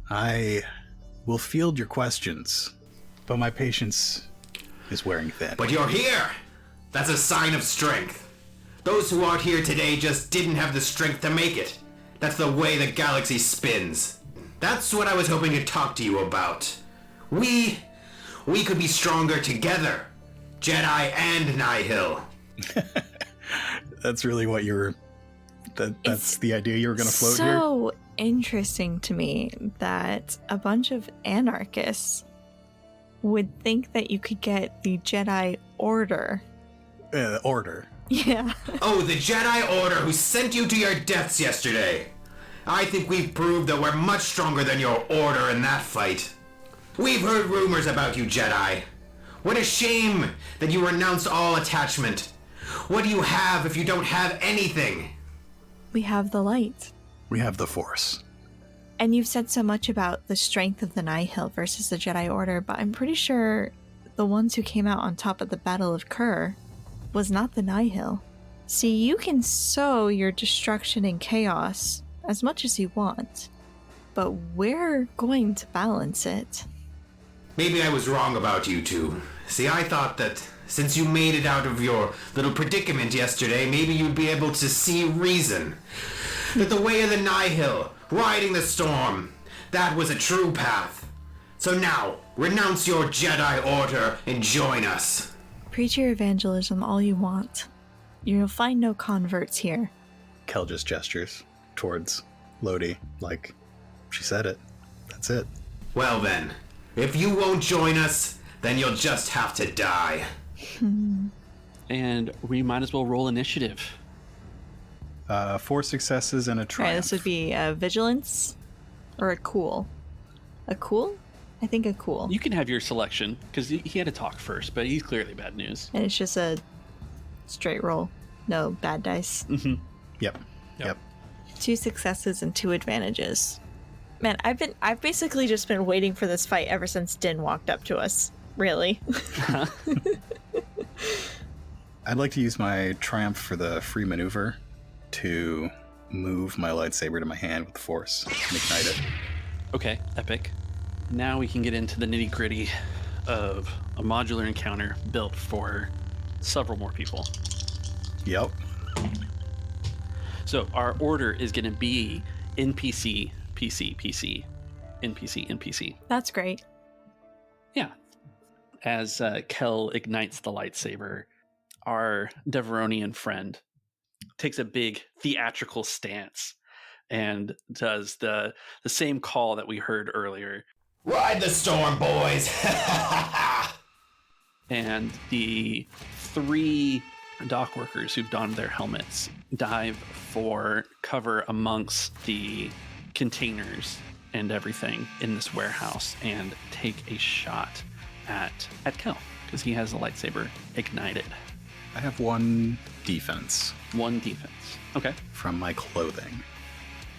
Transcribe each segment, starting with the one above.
I will field your questions, but my patience is wearing thin. But you're here! That's a sign of strength. Those who aren't here today just didn't have the strength to make it. That's the way the galaxy spins. That's what I was hoping to talk to you about. We could be stronger together. Jedi and Nihil. That's really what you were... That's the idea you were going to float here? So interesting to me that a bunch of anarchists would think that you could get the Jedi Order. Order. Yeah. Oh, the Jedi Order who sent you to your deaths yesterday. I think we've proved that we're much stronger than your Order in that fight. We've heard rumors about you, Jedi. What a shame that you renounce all attachment. What do you have if you don't have anything? We have the light. We have the Force. And you've said so much about the strength of the Nihil versus the Jedi Order, but I'm pretty sure the ones who came out on top at the Battle of Kur was not the Nihil. See, you can sow your destruction and chaos as much as you want, but we're going to balance it. Maybe I was wrong about you two. See, I thought that since you made it out of your little predicament yesterday, maybe you'd be able to see reason. That the way of the Nihil, riding the storm, that was a true path. So now, renounce your Jedi Order and join us. Preach your evangelism all you want. You'll find no converts here. Kel just gestures towards Lodee, like, she said it. That's it. Well then, if you won't join us, then you'll just have to die. And we might as well roll initiative. 4 successes and a triumph. Right, this would be a vigilance or a cool. A cool? I think a cool. You can have your selection, because he had to talk first, but he's clearly bad news. And it's just a straight roll. No bad dice. Mm-hmm. Yep. 2 successes and 2 advantages. Man, I've basically just been waiting for this fight ever since Din walked up to us. Really. I'd like to use my triumph for the free maneuver to move my lightsaber to my hand with the Force and ignite it. Okay, epic. Now we can get into the nitty-gritty of a modular encounter built for several more people. Yep. So our order is going to be NPC, PC, PC, NPC, NPC. That's great. Yeah. As Kel ignites the lightsaber, our Deveronian friend takes a big theatrical stance and does the same call that we heard earlier. Ride the storm, boys! And the 3 dock workers who've donned their helmets dive for cover amongst the containers and everything in this warehouse and take a shot at Kel, because he has the lightsaber ignited. I have 1 defense. 1 defense. Okay. From my clothing.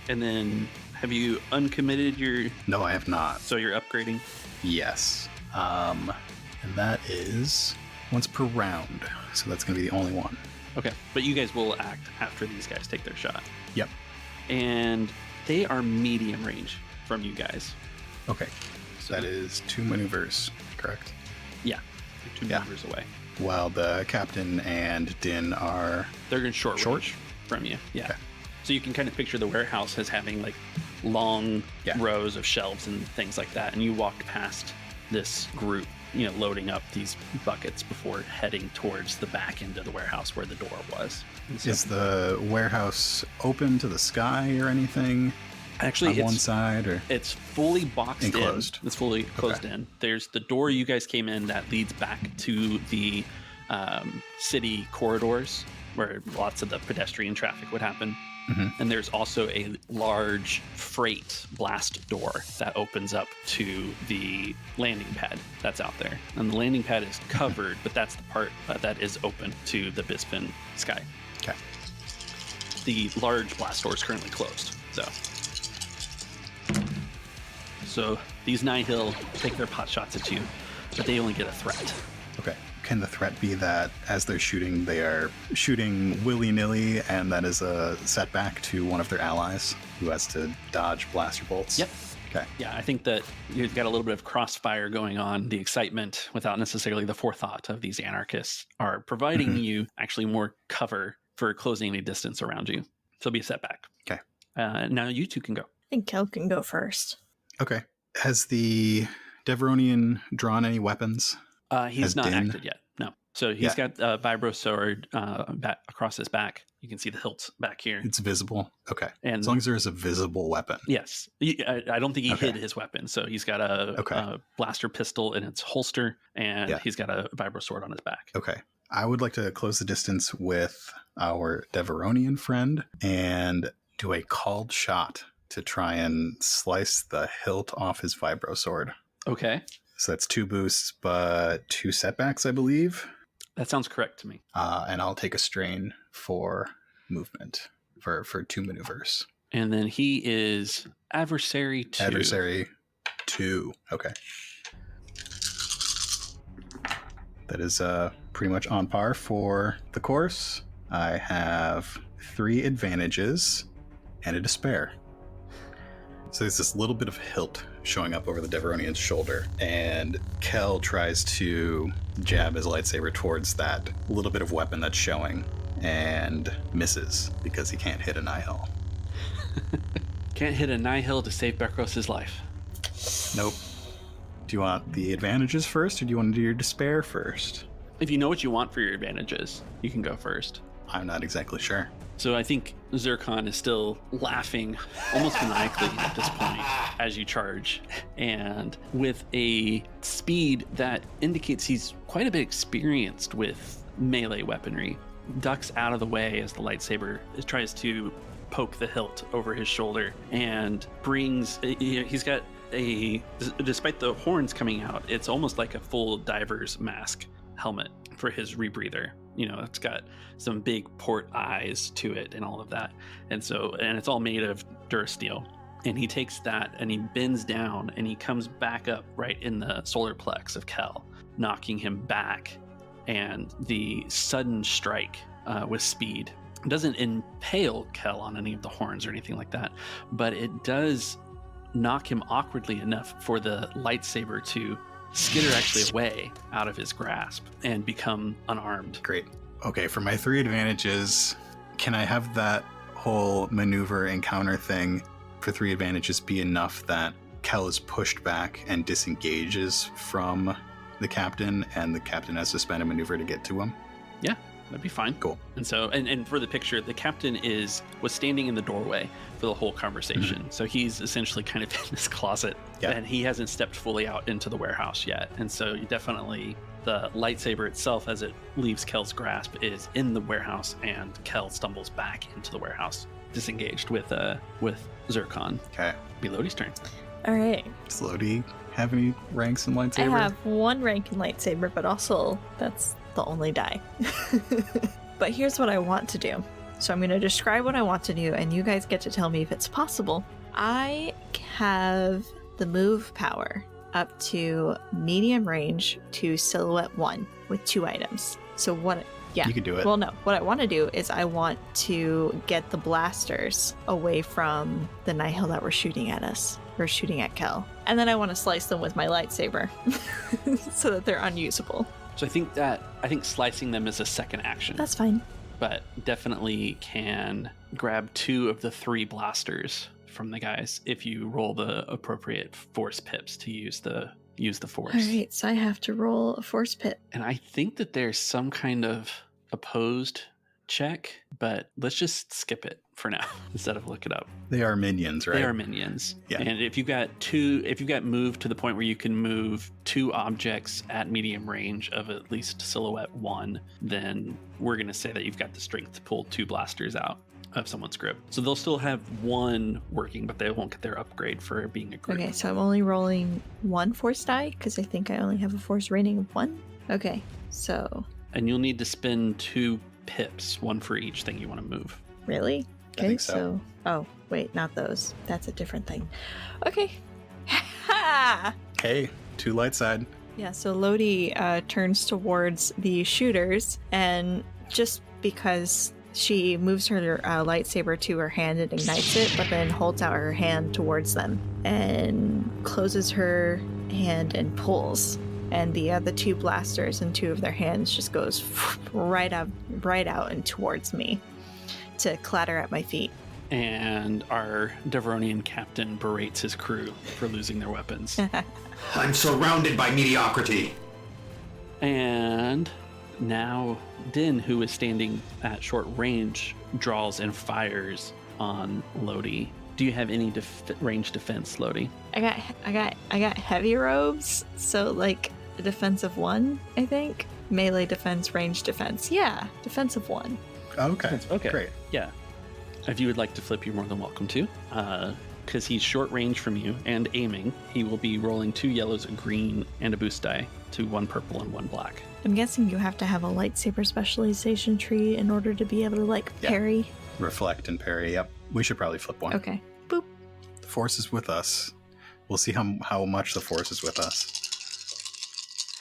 And then have you uncommitted your... No, I have not. So you're upgrading? Yes. And that is once per round. So that's going to be the only one. Okay. But you guys will act after these guys take their shot. Yep. And they are medium range from you guys. Okay. So that is 2 maneuvers, correct? Yeah. You're 2 maneuvers away. While the captain and Din are... They're in short range from you. Yeah. Okay. So you can kind of picture the warehouse as having like long rows of shelves and things like that. And you walk past this group, loading up these buckets before heading towards the back end of the warehouse where the door was. So, is the warehouse open to the sky or anything? Actually, on one side, or it's fully boxed enclosed. It's fully closed in. There's the door you guys came in that leads back to the city corridors where lots of the pedestrian traffic would happen. Mm-hmm. And there's also a large freight blast door that opens up to the landing pad that's out there. And the landing pad is covered, but that's the part that is open to the Bespin sky. Okay. The large blast door is currently closed. So these Nihil take their pot shots at you, but they only get a threat. Okay. Can the threat be that as they're shooting, they are shooting willy-nilly, and that is a setback to one of their allies who has to dodge blaster bolts? Yep. Okay. Yeah, I think that you've got a little bit of crossfire going on. The excitement, without necessarily the forethought of these anarchists, are providing you actually more cover for closing any distance around you. So it'll be a setback. Okay. Now you two can go. I think Kel can go first. Okay. Has the Deveronian drawn any weapons? He's not Din? acted yet. No. So he's got a vibro sword across his back. You can see the hilt back here. It's visible. Okay. And as long as there is a visible weapon. Yes. I don't think he hid his weapon. So he's got a blaster pistol in its holster, and he's got a vibro sword on his back. Okay. I would like to close the distance with our Deveronian friend and do a called shot to try and slice the hilt off his vibro sword. Okay. So that's 2 boosts, but 2 setbacks, I believe. That sounds correct to me. And I'll take a strain for movement for 2 maneuvers. And then he is adversary 2. Adversary 2. Okay. That is pretty much on par for the course. I have 3 advantages and a despair. So there's this little bit of hilt showing up over the Deveronian's shoulder, and Kel tries to jab his lightsaber towards that little bit of weapon that's showing and misses because he can't hit a Nihil. Can't hit a Nihil to save Bekros' life. Nope. Do you want the advantages first, or do you want to do your despair first? If you know what you want for your advantages, you can go first. I'm not exactly sure. So I think Zircon is still laughing almost maniacally at this point as you charge. And with a speed that indicates he's quite a bit experienced with melee weaponry, ducks out of the way as the lightsaber tries to poke the hilt over his shoulder and brings, he's got despite the horns coming out, it's almost like a full diver's mask helmet for his rebreather. It's got some big port eyes to it and all of that. And it's all made of durasteel. And he takes that and he bends down and he comes back up right in the solar plex of Kel, knocking him back. And the sudden strike with speed doesn't impale Kel on any of the horns or anything like that, but it does knock him awkwardly enough for the lightsaber to skitter actually away out of his grasp and become unarmed. Great. Okay, for my 3 advantages, can I have that whole maneuver encounter thing for 3 advantages be enough that Kel is pushed back and disengages from the captain, and the captain has to spend a maneuver to get to him? Yeah, that'd be fine. Cool. And so, and for the picture, the captain was standing in the doorway for the whole conversation. Mm-hmm. So he's essentially kind of in this closet, and he hasn't stepped fully out into the warehouse yet. And so you definitely, the lightsaber itself, as it leaves Kel's grasp, is in the warehouse, and Kel stumbles back into the warehouse, disengaged with Zircon. Okay. Be Lodee's turn. All right. Does Lodee have any ranks in lightsaber? I have 1 rank in lightsaber, but also that's the only die. But here's what I want to do. So I'm going to describe what I want to do, and you guys get to tell me if it's possible. I have the move power up to medium range to silhouette 1 with 2 items. So what? Yeah. You can do it. Well, no. What I want to do is I want to get the blasters away from the Nihil that were shooting at us. Or shooting at Kel. And then I want to slice them with my lightsaber so that they're unusable. So I think slicing them is a second action. That's fine. But definitely can grab 2 of the 3 blasters from the guys if you roll the appropriate force pips to use the force. All right, so I have to roll a force pip. And I think that there's some kind of opposed check, but let's just skip it for now instead of look it up. They are minions, right? They are minions. Yeah. And if you've got moved to the point where you can move 2 objects at medium range of at least silhouette 1, then we're going to say that you've got the strength to pull 2 blasters out of someone's grip. So they'll still have 1 working, but they won't get their upgrade for being a group. Okay, so I'm only rolling 1 force die because I think I only have a force rating of 1. Okay, so... And you'll need to spend 2 pips, 1 for each thing you want to move. Really? I think so. Oh, wait, not those. That's a different thing. Okay. Hey, 2 light side. Yeah, so Lodee turns towards the shooters, and just because She moves her lightsaber to her hand and ignites it, but then holds out her hand towards them and closes her hand and pulls. And the other two blasters in two of their hands just goes right out and towards me to clatter at my feet. And our Deveronian captain berates his crew for losing their weapons. I'm surrounded by mediocrity. And now Din, who is standing at short range, draws and fires on Lodee. Do you have any range defense, Lodee? I got heavy robes, so like a defense of 1, I think. Melee defense, range defense. Yeah, defense of 1. Okay. Okay. Great. Yeah. If you would like to flip, you're more than welcome to. Because he's short range from you and aiming, he will be rolling 2 yellows, a green, and a boost die to 1 purple and 1 black. I'm guessing you have to have a lightsaber specialization tree in order to be able to like parry. Reflect and parry. Yep. We should probably flip one. Okay. Boop. The Force is with us. We'll see how much the Force is with us.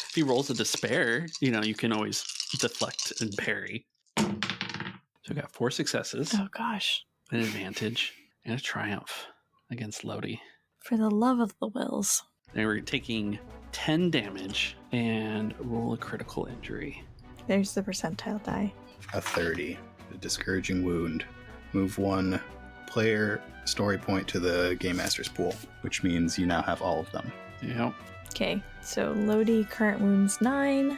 If he rolls a despair, you can always deflect and parry. So we got 4 successes, Oh gosh. an advantage, and a triumph against Lodee. For the love of the wills. They were taking 10 damage and roll a critical injury. There's the percentile die. A 30. A discouraging wound. Move 1 player story point to the Game Master's pool, which means you now have all of them. Yep. Okay, so Lodee current wounds 9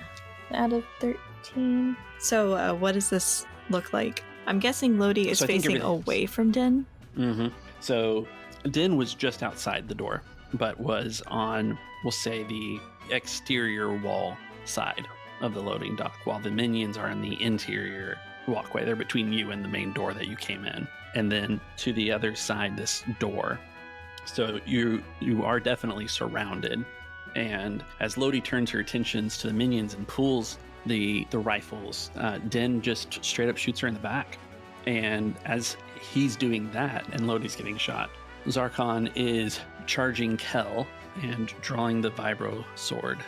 out of 13. So what does this look like? I'm guessing Lodee is So I think facing everything's- away from Din. Mm-hmm. So Din was just outside the door, but was on, we'll say, the exterior wall side of the loading dock, while the minions are in the interior walkway. They're between you and the main door that you came in. And then to the other side, this door. So you are definitely surrounded. And as Lodee turns her attentions to the minions and pulls the rifles, Din just straight up shoots her in the back. And as he's doing that and Lodee's getting shot, Zarkon is charging Kel and drawing the vibro sword.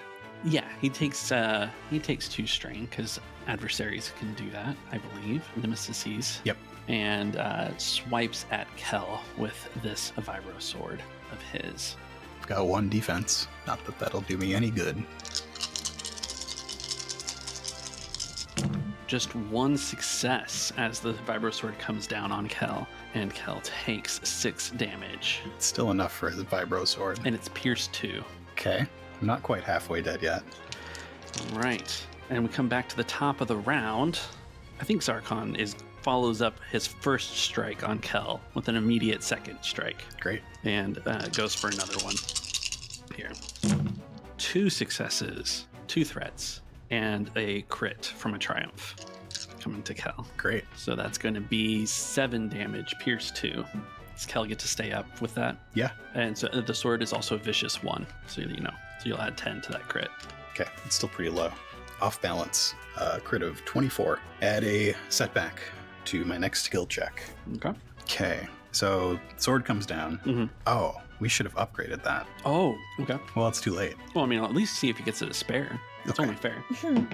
Yeah, he takes 2 strain because adversaries can do that, I believe. Nemesises. Yep. And swipes at Kel with this vibro sword of his. I've got 1 defense. Not that that'll do me any good. Just 1 success as the vibro sword comes down on Kel, and Kel takes 6 damage. It's still enough for his vibro sword. And it's pierced 2. Okay. I'm not quite halfway dead yet. All right. And we come back to the top of the round. I think Zarkon follows up his first strike on Kel with an immediate second strike. Great. And goes for another one here. 2 successes, 2 threats, and a crit from a triumph coming to Kel. Great. So that's going to be 7 damage, pierce 2. Does Kel get to stay up with that? Yeah. And so the sword is also a vicious 1, so you know. So you'll add 10 to that crit. Okay. It's still pretty low. Off balance. Crit of 24. Add a setback to my next skill check. Okay. Okay. So sword comes down. Mm-hmm. Oh, we should have upgraded that. Oh, okay. Well, it's too late. Well, I mean, I'll at least see if he gets it a spare. It's Okay. only fair.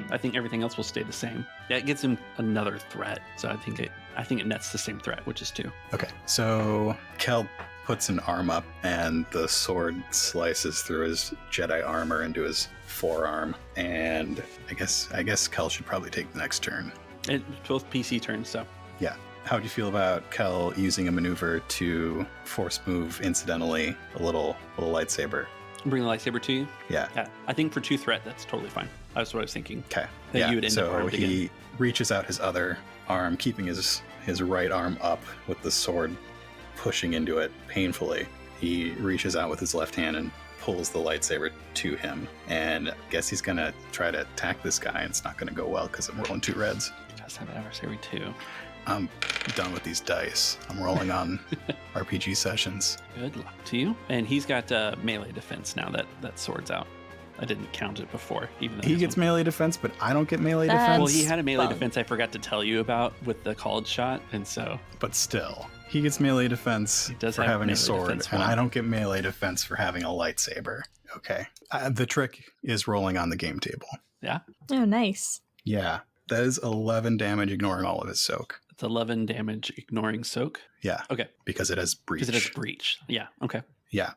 I think everything else will stay the same. Yeah, it gives him another threat. So I think it nets the same threat, which is 2. Okay. So Kel puts an arm up and the sword slices through his Jedi armor into his forearm. And I guess Kel should probably take the next turn. It's both PC turns, so. Yeah. How do you feel about Kel using a maneuver to force move incidentally a little lightsaber? Bring the lightsaber to you? Yeah. Yeah. I think for 2 threat, that's totally fine. That's what I was thinking. Okay. That you would end up so armed he again. reaches out his other arm, keeping his right arm up with the sword pushing into it painfully. He reaches out with his left hand and pulls the lightsaber to him. And I guess he's going to try to attack this guy, and it's not going to go well because I'm rolling 2 reds. He does have adversary too. I'm done with these dice. I'm rolling on RPG sessions. Good luck to you. And he's got melee defense now that sword's out. I didn't count it before. Even though He gets melee defense, but I don't get melee That's- defense. Well, he had a melee Bug. defense I forgot to tell you about with the called shot, and so But still, he gets melee defense does for have having a melee sword, defense and one. I don't get melee defense for having a lightsaber. Okay. The trick is rolling on the game table. yeah, Oh, nice. Yeah. That is 11 damage, ignoring all of his soak. the 11 damage ignoring soak. Yeah. Okay. Because it has breach. Because it has breach. Yeah. Okay. Yeah.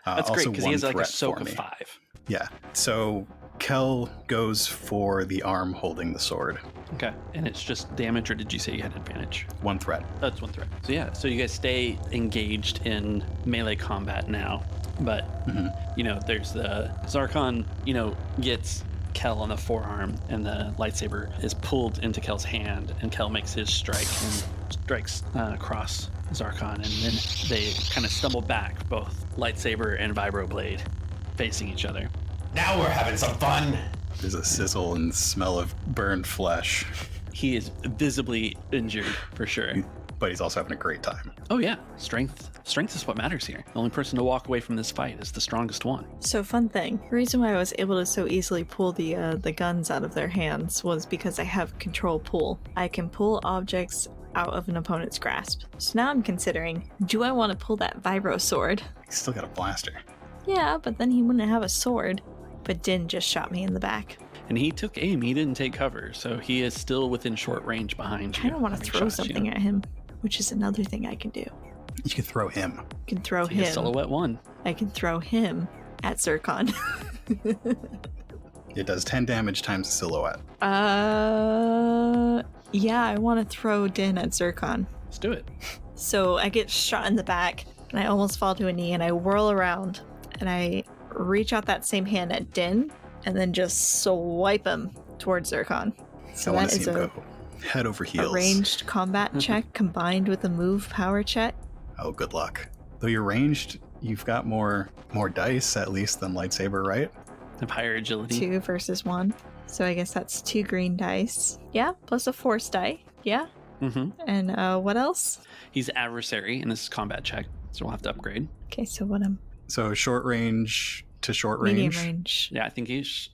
That's great because he has like a soak of me. 5. Yeah. So Kel goes for the arm holding the sword. Okay. And it's just damage, or did you say you had advantage? 1 threat. That's 1 threat. So yeah, so you guys stay engaged in melee combat now. But, there's the Zarkon, gets Kel on the forearm, and the lightsaber is pulled into Kel's hand, and Kel makes his strike and strikes across Zarkon, and then they kind of stumble back, both lightsaber and vibroblade, facing each other. Now we're having some fun. There's a sizzle and smell of burned flesh. He is visibly injured, for sure. But he's also having a great time. Oh yeah, strength is what matters here. The only person to walk away from this fight is the strongest one. So fun thing, the reason why I was able to so easily pull the guns out of their hands was because I have control pull. I can pull objects out of an opponent's grasp. So now I'm considering, do I want to pull that vibro sword? He's still got a blaster. Yeah, but then he wouldn't have a sword. But Din just shot me in the back. And he took aim, he didn't take cover, so he is still within short range behind you. I don't want to throw something at him, which is another thing I can do. You can throw him. I can throw him. Silhouette 1. I can throw him at Zircon. It does 10 damage times the silhouette. Yeah, I want to throw Din at Zircon. Let's do it. So I get shot in the back, and I almost fall to a knee, and I whirl around, and I reach out that same hand at Din, and then just swipe him towards Zircon. So that is go head over heels. A ranged combat check combined with a move power check. Oh, good luck. Though you're ranged, you've got more dice at least than lightsaber, right? Of higher agility. 2 versus 1. So I guess that's 2 green dice. Yeah, plus a force die. Yeah. Mm-hmm. And what else? He's adversary, and this is combat check, so we'll have to upgrade. Okay, so what am? So short range to short range. Medium range. Yeah, I think he's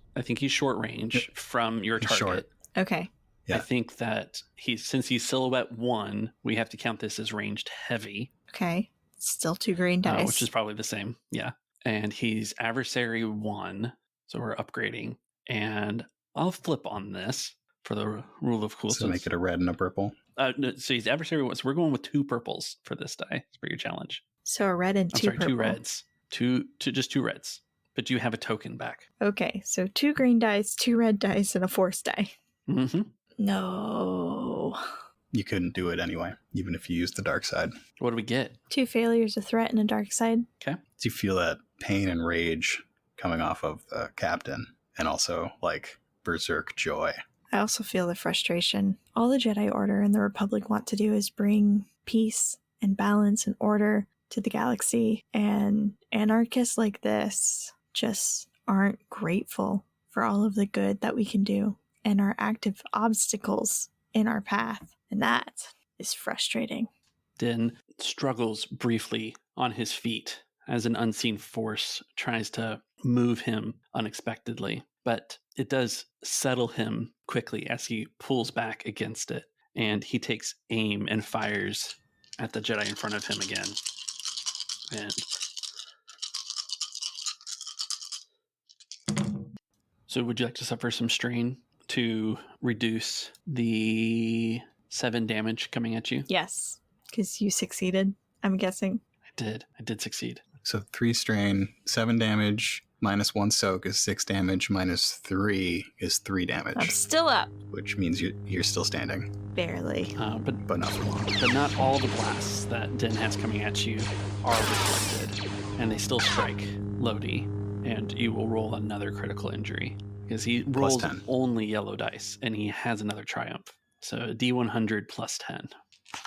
short range from your target. Short. Okay. Yeah. I think that since he's silhouette 1, we have to count this as ranged heavy. Okay. Still 2 green dice. Which is probably the same. Yeah. And he's adversary 1, so we're upgrading. And I'll flip on this for the rule of cool. So make it a red and a purple. No, so he's adversary 1, so we're going with 2 purples for this die for your challenge. So a red and 2 purple. 2 reds. Just 2 reds. But you have a token back. Okay, so 2 green dice, 2 red dice, and a force die. Mm-hmm. No. You couldn't do it anyway, even if you used the dark side. What do we get? 2 failures, a threat, and a dark side. Okay. So you feel that pain and rage coming off of the captain, and also like berserk joy. I also feel the frustration. All the Jedi Order and the Republic want to do is bring peace and balance and order to the galaxy, and anarchists like this just aren't grateful for all of the good that we can do and are active obstacles in our path, and that is frustrating. Din struggles briefly on his feet as an unseen force tries to move him unexpectedly, but it does settle him quickly as he pulls back against it, and he takes aim and fires at the Jedi in front of him again. And so would you like to suffer some strain to reduce the 7 damage coming at you? Yes, because you succeeded, I'm guessing. I did succeed. So 3 strain, 7 damage, minus 1 soak is 6 damage, minus 3 is 3 damage. I'm still up. Which means you're still standing. Barely. But not for long. But not all the blasts that Din has coming at you are reflected, and they still strike Lodee, and you will roll another critical injury because he rolls only yellow dice, and he has another triumph. So D100 plus 10.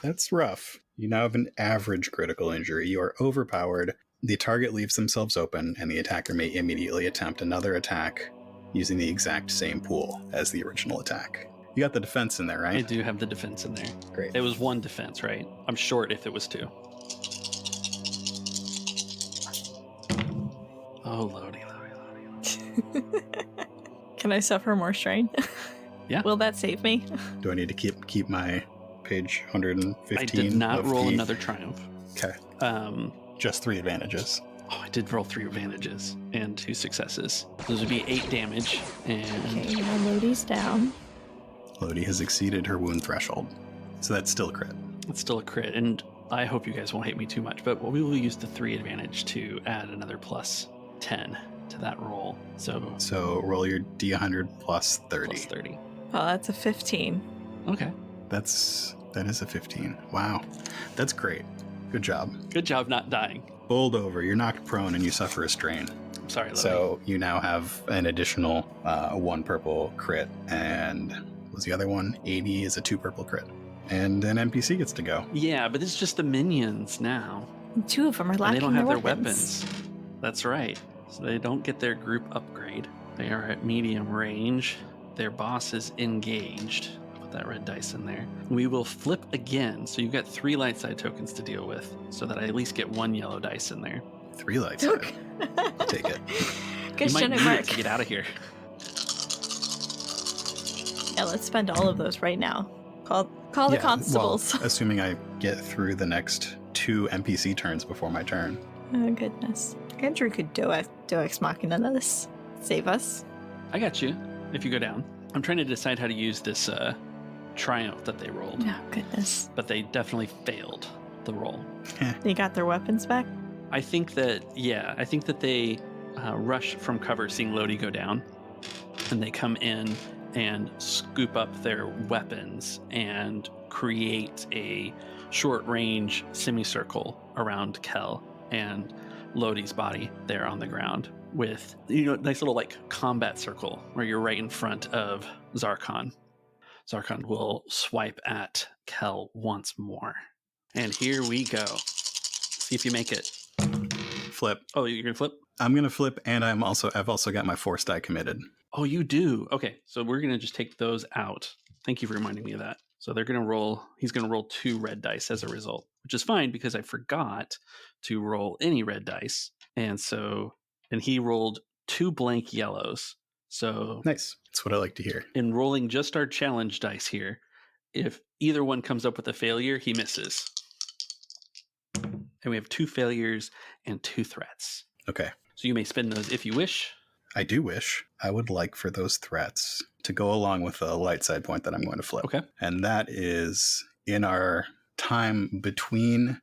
That's rough. You now have an average critical injury. You are overpowered. The target leaves themselves open, and the attacker may immediately attempt another attack using the exact same pool as the original attack. You got the defense in there, right? I do have the defense in there. Great. It was 1 defense, right? I'm short if it was 2. Oh, Lodee. Can I suffer more strain? Yeah. Will that save me? Do I need to keep my page 115? I did not roll another triumph. Okay. Just 3 advantages. Oh, I did roll 3 advantages and 2 successes. Those would be 8 damage. And Okay, now Lodee's down. Lodee has exceeded her wound threshold. So that's still a crit. It's still a crit, and I hope you guys won't hate me too much, but we will use the 3 advantage to add another plus 10 to that roll. So roll your D100 plus 30. Plus 30. Oh, that's a 15. Okay. That is a 15. Wow. That's great. Good job. Good job not dying. Bowled over. You're knocked prone and you suffer a strain. I'm sorry, Lodee. So you now have an additional 1 purple crit, and what was the other one? 80 is a 2 purple crit. And an NPC gets to go. Yeah, but it's just the minions now. And 2 of them are And lacking they don't have their weapons. That's right. So they don't get their group upgrade. They are at medium range. Their boss is engaged. Put that red dice in there. We will flip again. So you've got 3 light side tokens to deal with, so that I at least get 1 yellow dice in there. 3 lights. I'll take it. Good You might shit, need Mark. it to get out of here. Yeah, let's spend all of those right now. Call the constables. Well, assuming I get through the next 2 NPC turns before my turn. Oh, goodness. Andrew could do Ex Machina this. Save us. I got you, if you go down. I'm trying to decide how to use this triumph that they rolled, Oh, goodness. but they definitely failed the roll. They got their weapons back? I think that they rush from cover seeing Lodee go down, and they come in and scoop up their weapons and create a short-range semicircle around Kel and Lodee's body there on the ground with, nice little combat circle where you're right in front of Zarkon. Zarkon will swipe at Kel once more. And here we go. See if you make it. Flip. Oh, you're going to flip? I'm going to flip, and I've also got my force die committed. Oh, you do? Okay, so we're going to just take those out. Thank you for reminding me of that. So he's going to roll 2 red dice as a result, which is fine because I forgot to roll any red dice. And he rolled 2 blank yellows. So Nice. That's what I like to hear. in rolling just our challenge dice here, if either one comes up with a failure, he misses. And we have 2 failures and 2 threats. Okay. So you may spend those if you wish. I do wish. I would like for those threats to go along with the light side point that I'm going to flip. Okay. And that is in our time between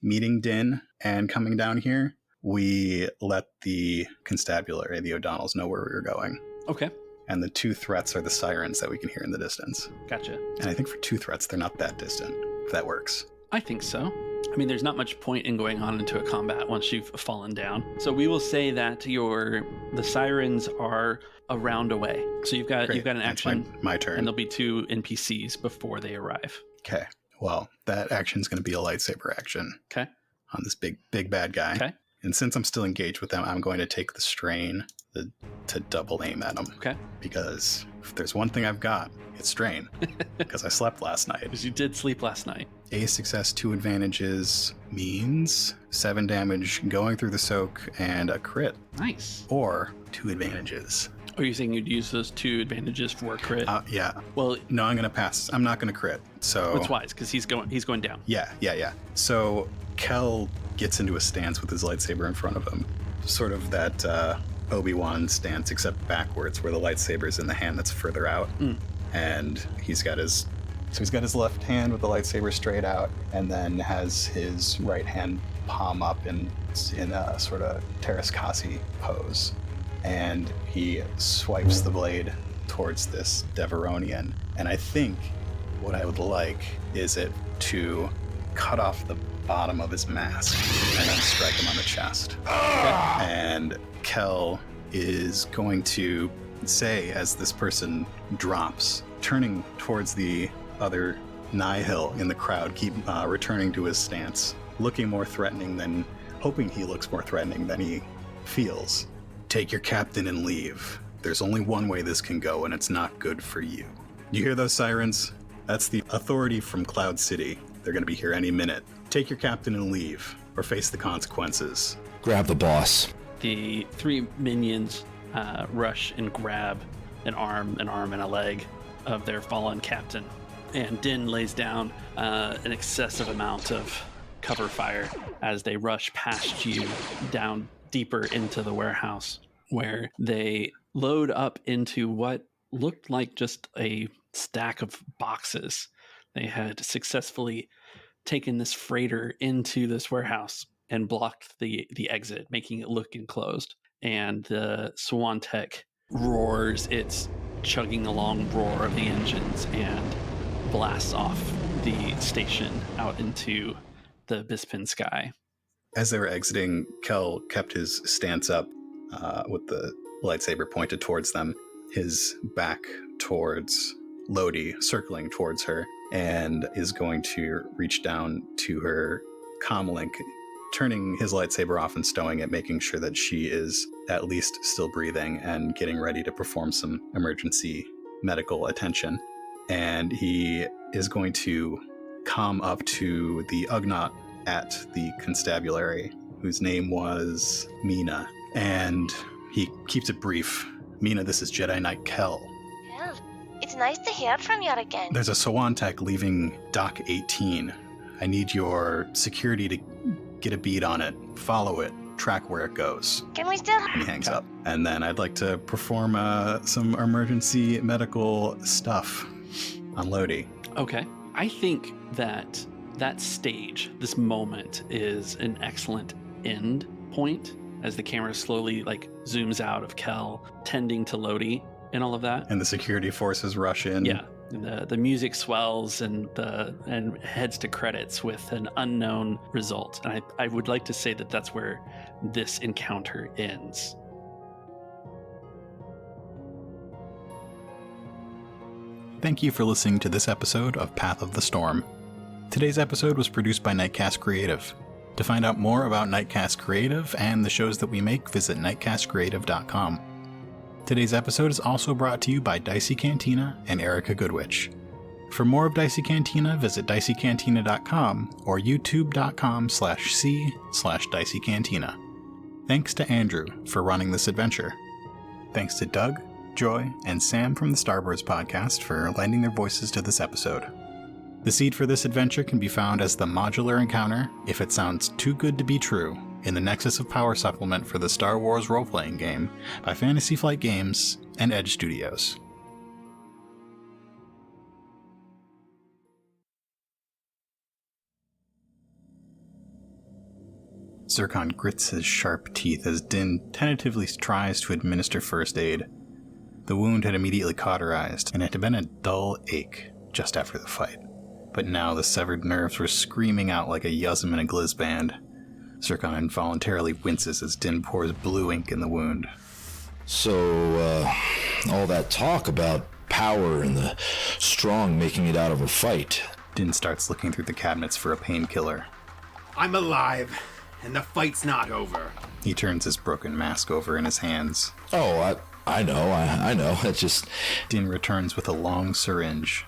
meeting Din and coming down here, we let the constabulary, the O'Donnells, know where we were going. Okay. And the 2 threats are the sirens that we can hear in the distance. Gotcha. And I think for 2 threats, they're not that distant, if that works. I think so. I mean, there's not much point in going on into a combat once you've fallen down. So we will say that the sirens are a round away. So you've got Great. an That's action, my turn. and there'll be 2 NPCs before they arrive. Okay. Well, that action's going to be a lightsaber action. Okay. On this big bad guy. Okay. And since I'm still engaged with them, I'm going to take the strain to double aim at them. Okay. Because if there's one thing I've got, it's strain. Because I slept last night. Because you did sleep last night. A success, 2 advantages means 7 damage going through the soak and a crit. Nice. Or 2 advantages. Are you saying you'd use those 2 advantages for a crit? Yeah. Well, No, I'm going to pass. I'm not going to crit. So that's wise because he's going down. Yeah. So Kel gets into a stance with his lightsaber in front of him. Sort of that Obi-Wan stance, except backwards, where the lightsaber's in the hand that's further out. And he's got his left hand with the lightsaber straight out, and then has his right hand palm up in a sort of Terraskasi pose. And he swipes the blade towards this Deveronian. And I think what I would like is it to cut off the bottom of his mask and then strike him on the chest. And Kel is going to say, as this person drops, turning towards the other Nihil in the crowd, keep returning to his stance, hoping he looks more threatening than he feels. Take your captain and leave. There's only one way this can go, and it's not good for you. You hear those sirens? That's the authority from Cloud City. They're going to be here any minute. Take your captain and leave, or face the consequences. Grab the boss. The 3 minions rush and grab an arm, and a leg of their fallen captain. And Din lays down an excessive amount of cover fire as they rush past you down deeper into the warehouse, where they load up into what looked like just a stack of boxes. They had successfully taken this freighter into this warehouse and blocked the exit, making it look enclosed. And the Swan Tech roars its chugging along roar of the engines and blasts off the station out into the Bespin sky. As they were exiting, Kel kept his stance up with the lightsaber pointed towards them, his back towards Lodee, circling towards her, and is going to reach down to her comlink, turning his lightsaber off and stowing it, making sure that she is at least still breathing and getting ready to perform some emergency medical attention. And he is going to comm up to the Ugnaught at the constabulary, whose name was Mina. And he keeps it brief. Mina, this is Jedi Knight Kel. Kel, it's nice to hear from you again. There's a Swan Tech leaving Dock 18. I need your security to get a bead on it, follow it, track where it goes. Can we still... And he hangs up. And then I'd like to perform some emergency medical stuff on Lodee. Okay. I think that stage, this moment, is an excellent end point as the camera slowly zooms out of Kel tending to Lodee and all of that. And the security forces rush in. Yeah. The music swells and heads to credits with an unknown result. And I would like to say that that's where this encounter ends. Thank you for listening to this episode of Path of the Storm. Today's episode was produced by Nightcast Creative. To find out more about Nightcast Creative and the shows that we make, visit nightcastcreative.com. Today's episode is also brought to you by Dicey Cantina and Erica Goodwitch. For more of Dicey Cantina, visit diceycantina.com or youtube.com/c/Dicey Cantina. Thanks to Andrew for running this adventure. Thanks to Doug, Joy, and Sam from the StarBirds podcast for lending their voices to this episode. The seed for this adventure can be found as the modular encounter, If It Sounds Too Good to Be True, in the Nexus of Power supplement for the Star Wars role-playing game by Fantasy Flight Games and Edge Studios. Zircon grits his sharp teeth as Din tentatively tries to administer first aid. The wound had immediately cauterized, and it had been a dull ache just after the fight. But now the severed nerves were screaming out like a yuzum in a gliz band. Zircon involuntarily winces as Din pours blue ink in the wound. So, all that talk about power and the strong making it out of a fight. Din starts looking through the cabinets for a painkiller. I'm alive, and the fight's not over. He turns his broken mask over in his hands. Oh, I know. It's just... Din returns with a long syringe.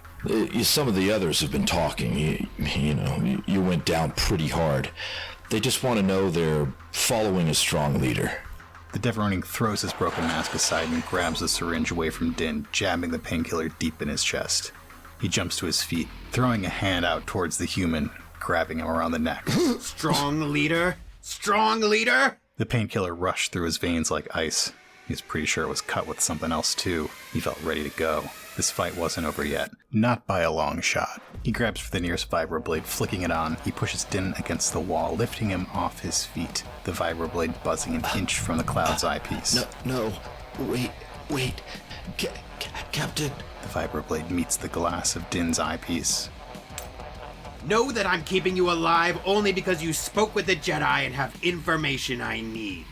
Some of the others have been talking. You went down pretty hard. They just want to know they're following a strong leader. The Deveroning throws his broken mask aside and grabs the syringe away from Din, jabbing the painkiller deep in his chest. He jumps to his feet, throwing a hand out towards the human, grabbing him around the neck. Strong leader? Strong leader? The painkiller rushed through his veins like ice. He was pretty sure it was cut with something else too. He felt ready to go. This fight wasn't over yet. Not by a long shot. He grabs for the nearest vibroblade, flicking it on. He pushes Din against the wall, lifting him off his feet, the vibroblade buzzing an inch from the Cloud's eyepiece. No, wait. Captain. The vibroblade meets the glass of Din's eyepiece. Know that I'm keeping you alive only because you spoke with the Jedi and have information I need.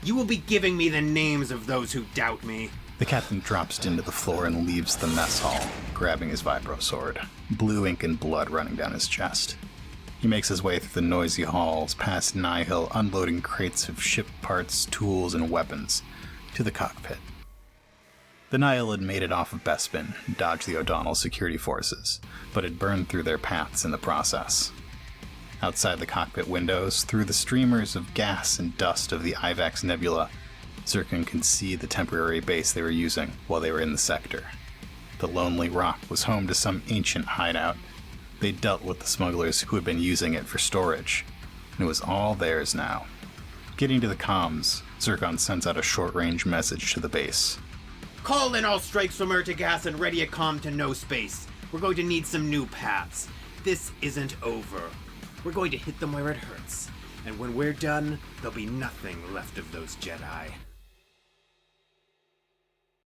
You will be giving me the names of those who doubt me. The captain drops Din to the floor and leaves the mess hall, grabbing his vibro sword, blue ink and blood running down his chest. He makes his way through the noisy halls, past Nihil, unloading crates of ship parts, tools, and weapons, to the cockpit. The Nihil had made it off of Bespin, dodged the O'Donnell security forces, but had burned through their paths in the process. Outside the cockpit windows, through the streamers of gas and dust of the Ivax Nebula, Zircon could see the temporary base they were using while they were in the sector. The Lonely Rock was home to some ancient hideout. They dealt with the smugglers who had been using it for storage, and it was all theirs now. Getting to the comms, Zircon sends out a short-range message to the base. Call in all strikes from Ertagas and ready a comm to no space. We're going to need some new paths. This isn't over. We're going to hit them where it hurts. And when we're done, there'll be nothing left of those Jedi.